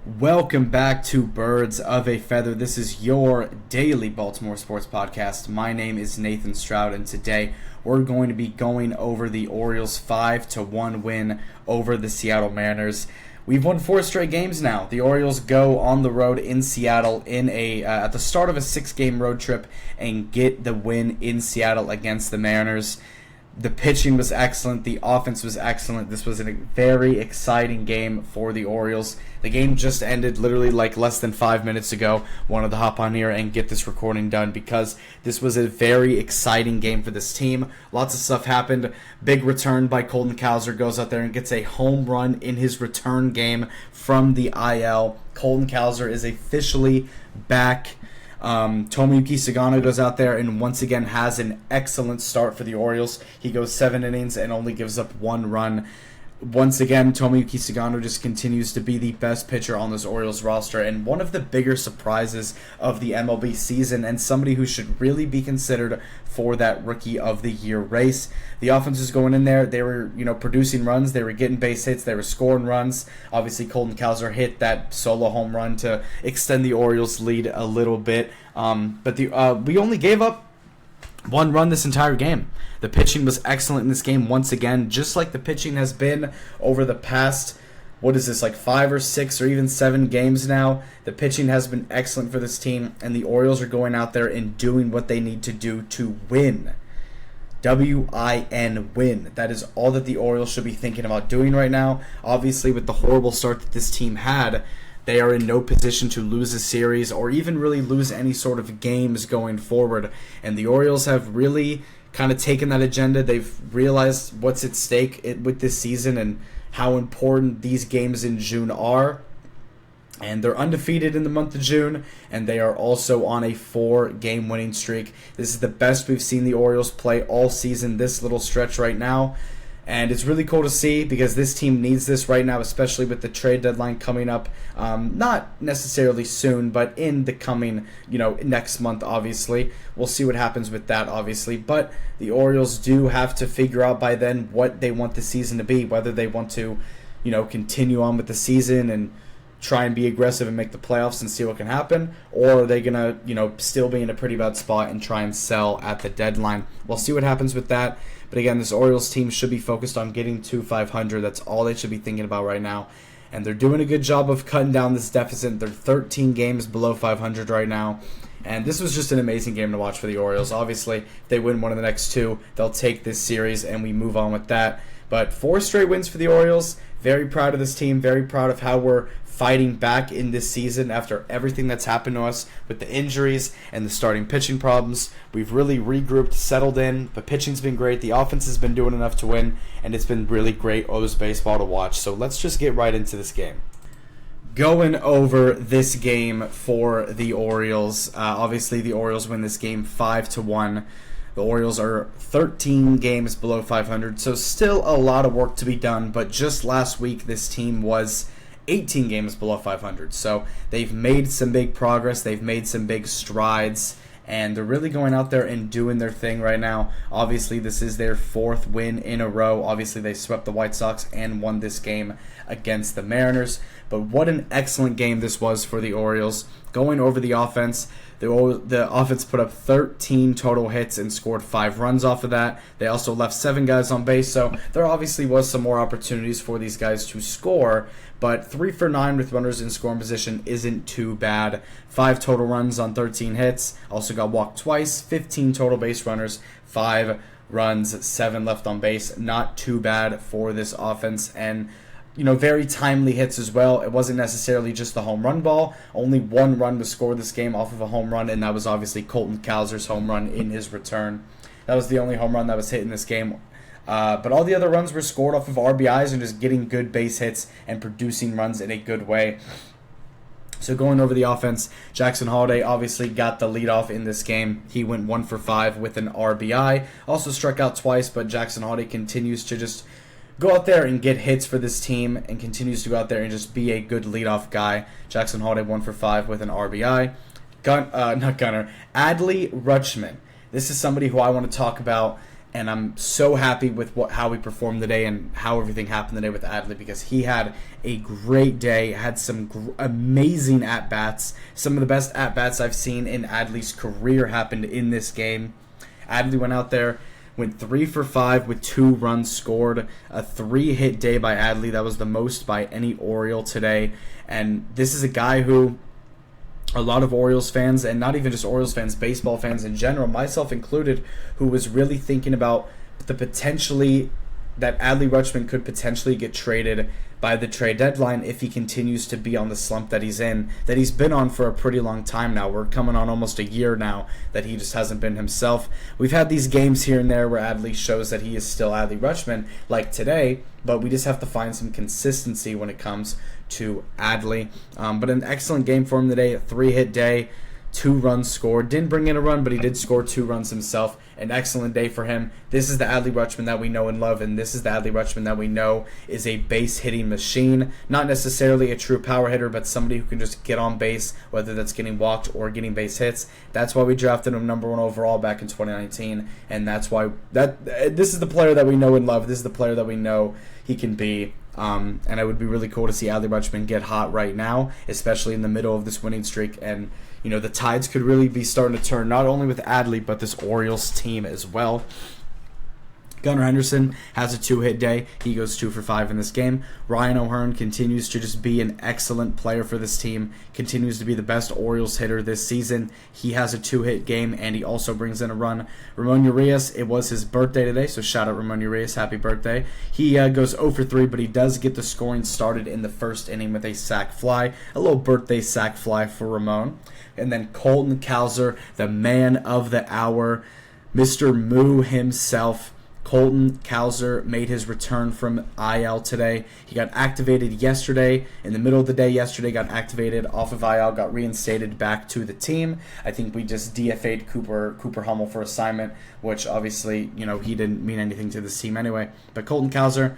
Welcome back to Birds of a Feather. This is your daily Baltimore sports podcast. My name is Nathan Stroud, and today we're going to be going over the Orioles' 5-1 win over the Seattle Mariners. We've won 4 straight games now. The Orioles go on the road in Seattle at the start of a 6-game road trip and get the win in Seattle against the Mariners. The pitching was excellent. The offense was excellent. This was a very exciting game for the Orioles. The game just ended literally like less than 5 minutes ago. Wanted to hop on here and get this recording done because this was a very exciting game for this team. Lots of stuff happened. Big return by Colton Cowser, goes out there and gets a home run in his return game from the IL. Colton Cowser is officially back. Tomoyuki Sagano goes out there and once again has an excellent start for the Orioles. He goes 7 innings and only gives up 1 run. Once again, Tomoyuki Sagano just continues to be the best pitcher on this Orioles roster and one of the bigger surprises of the MLB season and somebody who should really be considered for that Rookie of the Year race. The offense was going in there. They were, producing runs. They were getting base hits. They were scoring runs. Obviously, Colton Cowser hit that solo home run to extend the Orioles' lead a little bit. But we only gave up 1 run this entire game. The pitching was excellent in this game once again, just like the pitching has been over the past, 5 or 6 or even 7 games now. The pitching has been excellent for this team, and the Orioles are going out there and doing what they need to do to win. W-I-N, win. That is all that the Orioles should be thinking about doing right now. Obviously, with the horrible start that this team had, they are in no position to lose a series or even really lose any sort of games going forward. And the Orioles have really kind of taken that agenda. They've realized what's at stake with this season and how important these games in June are. And they're undefeated in the month of June, and they are also on a 4-game winning streak. This is the best we've seen the Orioles play all season, this little stretch right now. And it's really cool to see because this team needs this right now, especially with the trade deadline coming up. Not necessarily soon, but in the coming, next month, obviously. We'll see what happens with that, obviously. But the Orioles do have to figure out by then what they want the season to be, whether they want to, continue on with the season and try and be aggressive and make the playoffs and see what can happen, or are they going to, still be in a pretty bad spot and try and sell at the deadline. We'll see what happens with that. But again, this Orioles team should be focused on getting to 500. That's all they should be thinking about right now. And they're doing a good job of cutting down this deficit. They're 13 games below 500 right now. And this was just an amazing game to watch for the Orioles. Obviously, if they win one of the next 2, they'll take this series and we move on with that. But 4 straight wins for the Orioles. Very proud of this team. Very proud of how we're fighting back in this season after everything that's happened to us with the injuries and the starting pitching problems. We've really regrouped, settled in. The pitching's been great. The offense has been doing enough to win, and it's been really great O's baseball to watch. So let's just get right into this game. Going over this game for the Orioles. Obviously, the Orioles win this game 5-1. The Orioles are 13 games below 500, so still a lot of work to be done. But just last week, this team was 18 games below 500. So they've made some big progress. They've made some big strides. And they're really going out there and doing their thing right now. Obviously, this is their 4th win in a row. Obviously, they swept the White Sox and won this game against the Mariners. But what an excellent game this was for the Orioles. Going over the offense, the offense put up 13 total hits and scored 5 runs off of that. They also left 7 guys on base, so there obviously was some more opportunities for these guys to score. But 3 for 9 with runners in scoring position isn't too bad. 5 total runs on 13 hits. Also got walked twice. 15 total base runners. 5 runs, 7 left on base. Not too bad for this offense. And very timely hits as well. It wasn't necessarily just the home run ball. Only 1 run was scored this game off of a home run, and that was obviously Colton Cowser's home run in his return. That was the only home run that was hit in this game. But all the other runs were scored off of RBIs and just getting good base hits and producing runs in a good way. So going over the offense, Jackson Holliday obviously got the leadoff in this game. He went 1 for 5 with an RBI. Also struck out twice, but Jackson Holliday continues to just go out there and get hits for this team and continues to go out there and just be a good leadoff guy. Jackson Holliday 1 for 5 with an RBI. Adley Rutschman. This is somebody who I want to talk about And I'm so happy with how we performed today and how everything happened today with Adley, because he had a great day, had some amazing at-bats. Some of the best at-bats I've seen in Adley's career happened in this game. Adley went out there, went 3 for 5 with 2 runs scored. A 3-hit day by Adley. That was the most by any Oriole today. And this is a guy who a lot of Orioles fans, and not even just Orioles fans, baseball fans in general, myself included, who was really thinking about the potentially that Adley Rutschman could potentially get traded by the trade deadline if he continues to be on the slump that he's in, that he's been on for a pretty long time now. We're coming on almost a year now that he just hasn't been himself. We've had these games here and there where Adley shows that he is still Adley Rutschman, like today, but we just have to find some consistency when it comes to Adley. But an excellent game for him today, a 3-hit day, 2 runs scored. Didn't bring in a run, but he did score 2 runs himself. An excellent day for him. This is the Adley Rutschman that we know and love, and this is the Adley Rutschman that we know is a base-hitting machine. Not necessarily a true power hitter, but somebody who can just get on base, whether that's getting walked or getting base hits. That's why we drafted him number 1 overall back in 2019, and that's why this is the player that we know and love. This is the player that we know he can be. And it would be really cool to see Adley Rutschman get hot right now, especially in the middle of this winning streak. And, you know, the tides could really be starting to turn, not only with Adley, but this Orioles team as well. Gunnar Henderson has a 2-hit day. He goes 2 for 5 in this game. Ryan O'Hearn continues to just be an excellent player for this team, continues to be the best Orioles hitter this season. He has a 2-hit game, and he also brings in a run. Ramon Urias, it was his birthday today, so shout out Ramon Urias, happy birthday. He goes 0 for 3, but he does get the scoring started in the first inning with a sac fly. A little birthday sac fly for Ramon. And then Colton Cowser, the man of the hour, Mr. Moo himself. Colton Cowser made his return from IL today. He got activated yesterday, in the middle of the day yesterday, got activated off of IL, got reinstated back to the team. I think we just DFA'd Cooper Hummel for assignment, which obviously, you know, he didn't mean anything to this team anyway. But Colton Cowser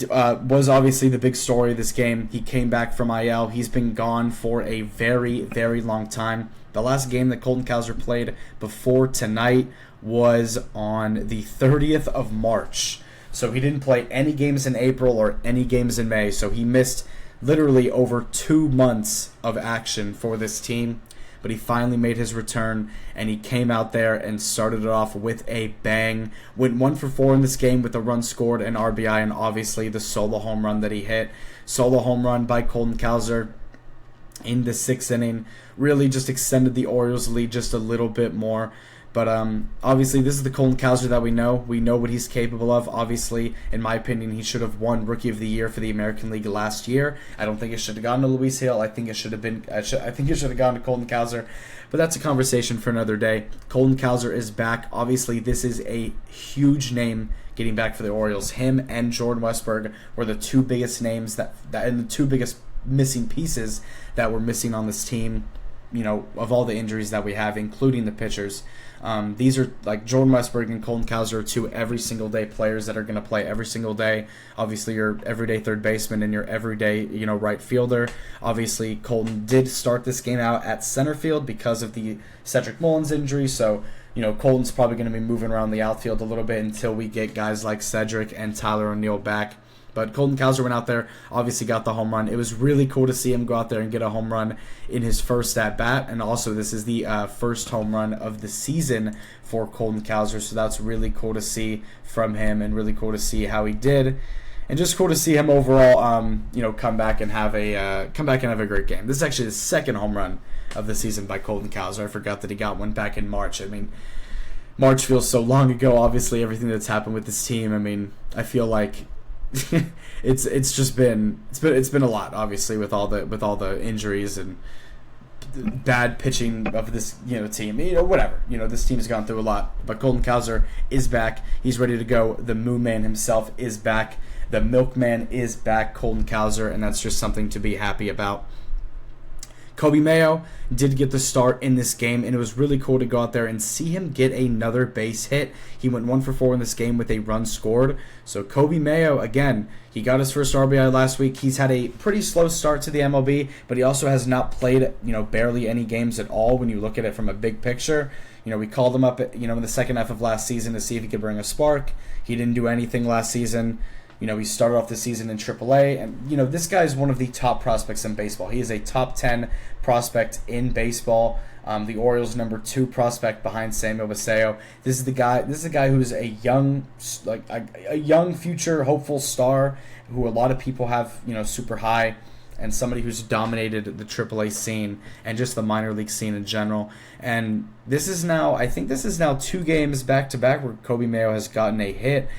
was obviously the big story of this game. He came back from IL. He's been gone for a very, very long time. The last game that Colton Cowser played before tonight was on the 30th of March. So he didn't play any games in April or any games in May. So he missed literally over 2 months of action for this team. But he finally made his return, and he came out there and started it off with a bang. Went 1 for 4 in this game with a run scored, an RBI, and obviously the solo home run that he hit. Solo home run by Colton Cowser in the 6th inning really just extended the Orioles' lead just a little bit more. But obviously, this is the Colton Cowser that we know. We know what he's capable of. Obviously, in my opinion, he should have won Rookie of the Year for the American League last year. I don't think it should have gone to Luis Hill. I think it should have been. I think it should have gone to Colton Cowser. But that's a conversation for another day. Colton Cowser is back. Obviously, this is a huge name getting back for the Orioles. Him and Jordan Westburg were the 2 biggest names that and the 2 biggest missing pieces that were missing on this team. You know, of all the injuries that we have, including the pitchers. These are like Jordan Westburg and Colton Cowser are 2 every single day players that are going to play every single day. Obviously, your everyday third baseman and your everyday, you know, right fielder. Obviously, Colton did start this game out at center field because of the Cedric Mullins injury. So, you know, Colton's probably going to be moving around the outfield a little bit until we get guys like Cedric and Tyler O'Neill back. But Colton Cowser went out there, obviously got the home run. It was really cool to see him go out there and get a home run in his first at-bat. And also, this is the first home run of the season for Colton Cowser. So that's really cool to see from him and really cool to see how he did. And just cool to see him overall, you know, come back and have a great game. This is actually the 2nd home run of the season by Colton Cowser. I forgot that he got one back in March. I mean, March feels so long ago. Obviously, everything that's happened with this team. I mean, I feel like it's been a lot, obviously, with all the injuries and bad pitching of this, you know, team. You know, whatever. You know, this team's gone through a lot. But Colton Cowser is back. He's ready to go. The Moo Man himself is back. The Milkman is back, Colton Cowser, and that's just something to be happy about. Kobe Mayo did get the start in this game, and it was really cool to go out there and see him get another base hit. He went 1 for 4 in this game with a run scored. So Kobe Mayo, again, he got his first RBI last week. He's had a pretty slow start to the MLB, but he also has not played, barely any games at all when you look at it from a big picture. We called him up, in the second half of last season to see if he could bring a spark. He didn't do anything last season. He started off the season in AAA, and, this guy is one of the top prospects in baseball. He is a top 10 prospect in baseball. The Orioles' number 2 prospect behind Samuel Basallo. This is a guy who's a young, a young future hopeful star who a lot of people have, super high, and somebody who's dominated the AAA scene and just the minor league scene in general. And I think this is now 2 games back to back where Kobe Mayo has gotten a hit.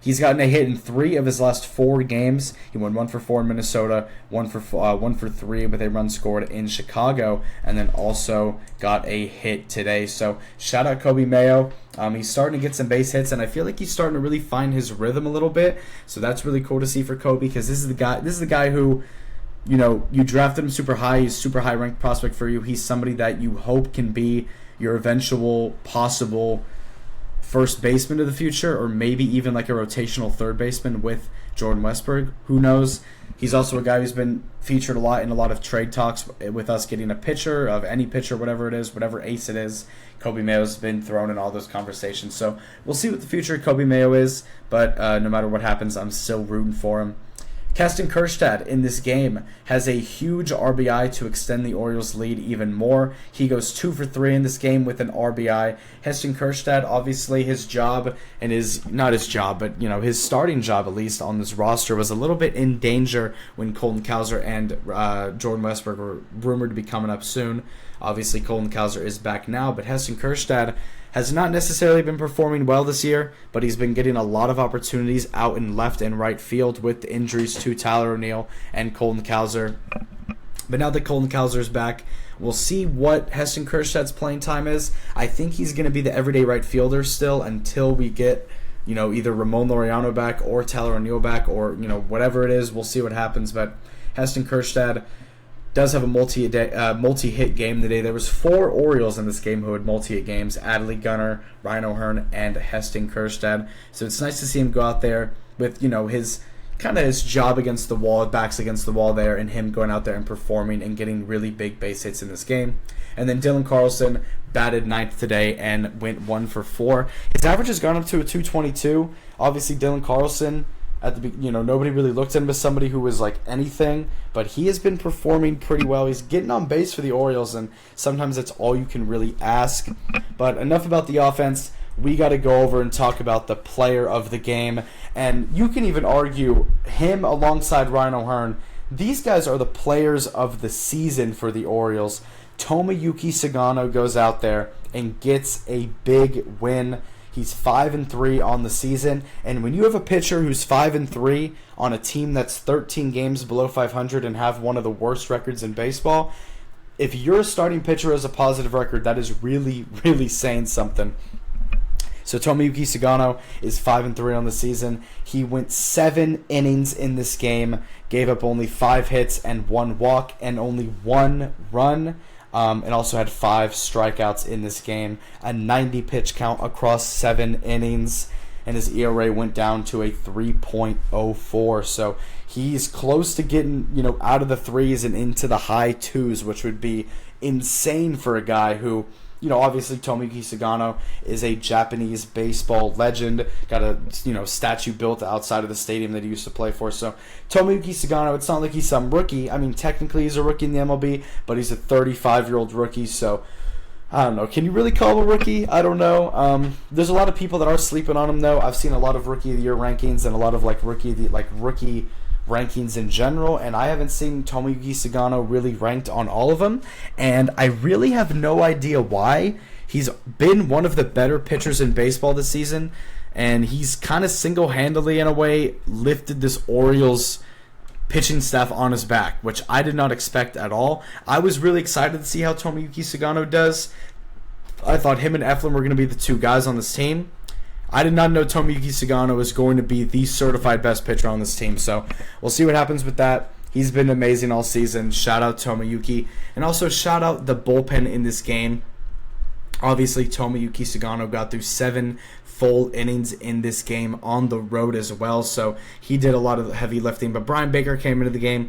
He's gotten a hit in 3 of his last 4 games. He went 1 for 4 in Minnesota, 1 for 3 with a run scored in Chicago, and then also got a hit today. So shout out Kobe Mayo. He's starting to get some base hits, and I feel like he's starting to really find his rhythm a little bit. So that's really cool to see for Kobe, because this is the guy who, you drafted him super high. He's super high ranked prospect for you. He's somebody that you hope can be your eventual possible first baseman of the future, or maybe even like a rotational third baseman with Jordan Westburg. Who knows? He's also a guy who's been featured a lot in a lot of trade talks with us getting a pitcher of any pitcher, whatever it is, whatever ace it is. Kobe Mayo's been thrown in all those conversations. So we'll see what the future of Kobe Mayo is, but no matter what happens, I'm still rooting for him. Keston Kjerstad in this game has a huge RBI to extend the Orioles' lead even more. He goes 2 for 3 in this game with an RBI. Keston Kjerstad, obviously his job, and his starting job at least on this roster was a little bit in danger when Colton Cowser and Jordan Westburg were rumored to be coming up soon. Obviously Colton Cowser is back now, but Keston Kjerstad has not necessarily been performing well this year, but he's been getting a lot of opportunities out in left and right field with the injuries to Tyler O'Neill and Colton Cowser. But now that Colton Cowser is back, we'll see what Keston Kjerstad's playing time is. I think he's going to be the everyday right fielder still until we get, either Ramon Laureano back or Tyler O'Neill back, or, whatever it is. We'll see what happens. But Keston Kjerstad does have a multi-hit game today. There was 4 Orioles in this game who had multi-hit games: Adley Gunnar, Ryan O'Hearn, and Keston Kjerstad. So it's nice to see him go out there with, his job against the wall, backs against the wall there, and him going out there and performing and getting really big base hits in this game. And then Dylan Carlson batted 9th today and went 1 for 4. His average has gone up to a 222. Obviously, Dylan Carlson, nobody really looked at him as somebody who was like anything, but he has been performing pretty well. He's getting on base for the Orioles, and sometimes that's all you can really ask. But enough about the offense. We got to go over and talk about the player of the game, and you can even argue him alongside Ryan O'Hearn. These guys are the players of the season for the Orioles. Tomoyuki Sagano goes out there and gets a big win. He's 5-3 on the season, and when you have a pitcher who's 5-3 on a team that's 13 games below 500 and have one of the worst records in baseball, if you're a starting pitcher as a positive record, that is really, really saying something. So Tomoyuki Sagano is 5-3 on the season. He went 7 innings in this game, gave up only 5 hits and 1 walk and only 1 run. And also had 5 strikeouts in this game, a 90 pitch count across 7 innings, and his ERA went down to a 3.04. So he's close to getting, out of the 3s and into the high 2s, which would be insane for a guy who, obviously Tomoyuki Sagano is a Japanese baseball legend, got a, statue built outside of the stadium that he used to play for. So Tomoyuki Sagano, it's not like he's some rookie. I mean, technically he's a rookie in the MLB, but he's a 35-year-old rookie, so I don't know. Can you really call him a rookie? I don't know. There's a lot of people that are sleeping on him, though. I've seen a lot of Rookie of the Year rankings and a lot of rookie rankings in general, and I haven't seen Tomoyuki Sagano really ranked on all of them, and I really have no idea why. He's been one of the better pitchers in baseball this season, and he's kind of single-handedly, in a way, lifted this Orioles pitching staff on his back, which I did not expect at all. I was really excited to see how Tomoyuki Sagano does. I thought him and Eflin were going to be the 2 guys on this team. I did not know Tomoyuki Sagano was going to be the certified best pitcher on this team, so we'll see what happens with that. He's been amazing all season. Shout out Tomoyuki. And also shout out the bullpen in this game. Obviously, Tomoyuki Sugano got through 7 full innings in this game on the road as well, so he did a lot of the heavy lifting. But Brian Baker came into the game,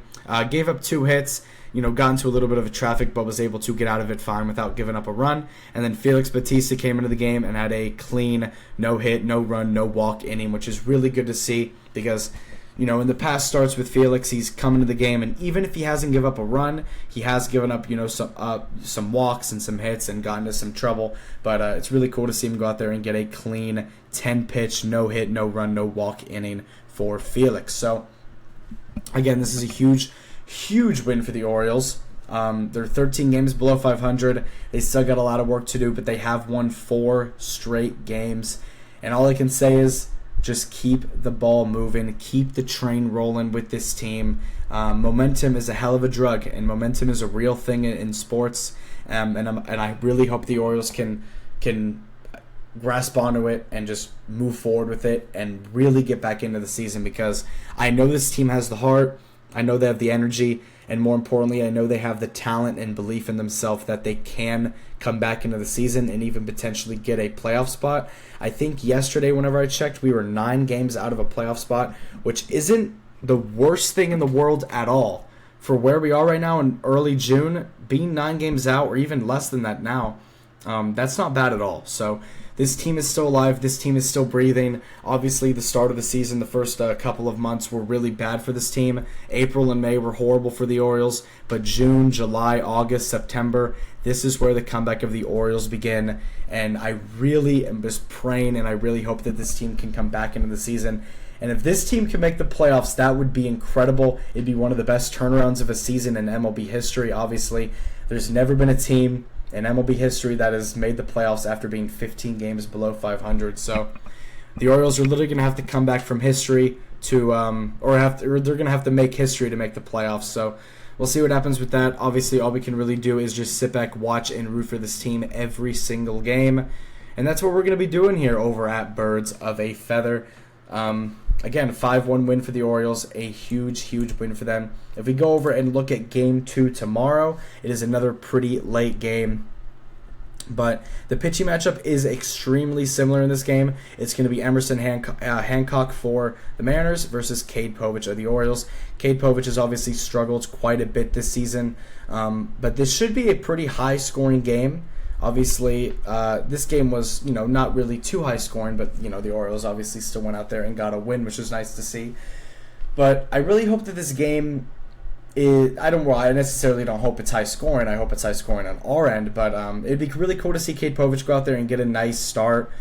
gave up 2 hits, got into a little bit of a traffic, but was able to get out of it fine without giving up a run. And then Felix Bautista came into the game and had a clean, no hit, no run, no walk inning, which is really good to see because in the past starts with Felix, he's come into the game, and even if he hasn't given up a run, he has given up, some walks and some hits and gotten into some trouble. But it's really cool to see him go out there and get a clean 10-pitch, no hit, no run, no walk inning for Felix. So, again, this is a huge win for the Orioles. They're 13 games below 500. They still got a lot of work to do, but they have won 4 straight games. And all I can say is, just keep the ball moving, keep the train rolling with this team. Momentum is a hell of a drug, and momentum is a real thing in sports. And I really hope the Orioles can grasp onto it and just move forward with it and really get back into the season, because I know this team has the heart, I know they have the energy, and more importantly, I know they have the talent and belief in themselves that they can come back into the season and even potentially get a playoff spot. I think yesterday, whenever I checked, we were 9 games out of a playoff spot, which isn't the worst thing in the world at all. For where we are right now in early June, being 9 games out, or even less than that now, that's not bad at all. So this team is still alive. This team is still breathing. Obviously, the start of the season, the first couple of months were really bad for this team. April and May were horrible for the Orioles. But June, July, August, September, this is where the comeback of the Orioles begin. And I really am just praying, and I really hope that this team can come back into the season. And if this team can make the playoffs, that would be incredible. It'd be one of the best turnarounds of a season in MLB history, obviously. There's never been a team in MLB history that has made the playoffs after being 15 games below 500. So the Orioles are literally going to have to come back from history to, or they're going to have to make history to make the playoffs. So we'll see what happens with that. Obviously, all we can really do is just sit back, watch, and root for this team every single game. And that's what we're going to be doing here over at Birds of a Feather. Again, 5-1 win for the Orioles, a huge win for them. If we go over and look at Game 2 tomorrow, it is another pretty late game. But the pitching matchup is extremely similar in this game. It's going to be Emerson Hancock for the Mariners versus Cade Povich of the Orioles. Cade Povich has obviously struggled quite a bit this season, but this should be a pretty high-scoring game. Obviously, this game was, not really too high scoring, but, the Orioles obviously still went out there and got a win, which was nice to see. But I really hope that this game I necessarily don't hope it's high scoring. I hope it's high scoring on our end, but it'd be really cool to see Cade Povich go out there and get a nice start.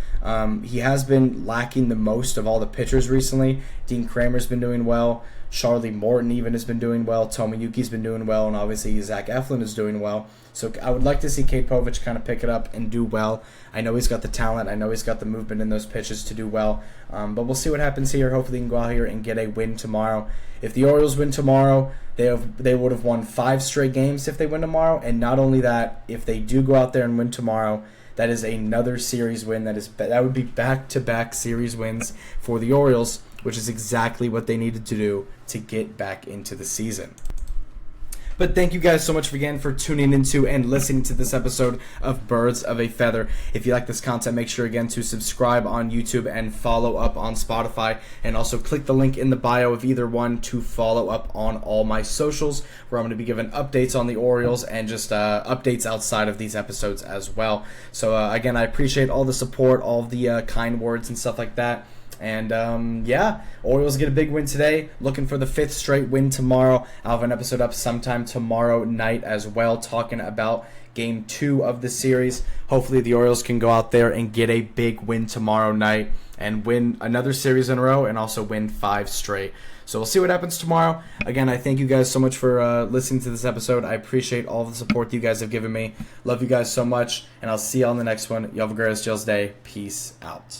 He has been lacking the most of all the pitchers recently. Dean Kramer's been doing well. Charlie Morton even has been doing well. Tomoyuki's been doing well, and obviously Zach Eflin is doing well. So I would like to see Cade Povich kind of pick it up and do well. I know he's got the talent. I know he's got the movement in those pitches to do well. But we'll see what happens here. Hopefully he can go out here and get a win tomorrow. If the Orioles win tomorrow, they would have won 5 straight games if they win tomorrow. And not only that, if they do go out there and win tomorrow, that is another series win. That would be back-to-back series wins for the Orioles, which is exactly what they needed to do to get back into the season. But thank you guys so much again for tuning into and listening to this episode of Birds of a Feather. If you like this content, make sure again to subscribe on YouTube and follow up on Spotify. And also click the link in the bio of either one to follow up on all my socials, where I'm going to be giving updates on the Orioles and just updates outside of these episodes as well. So again, I appreciate all the support, all the kind words and stuff like that. And, Orioles get a big win today. Looking for the 5th straight win tomorrow. I'll have an episode up sometime tomorrow night as well, talking about Game 2 of the series. Hopefully the Orioles can go out there and get a big win tomorrow night and win another series in a row and also win 5 straight. So we'll see what happens tomorrow. Again, I thank you guys so much for listening to this episode. I appreciate all the support you guys have given me. Love you guys so much, and I'll see you on the next one. You have a great Day. Peace out.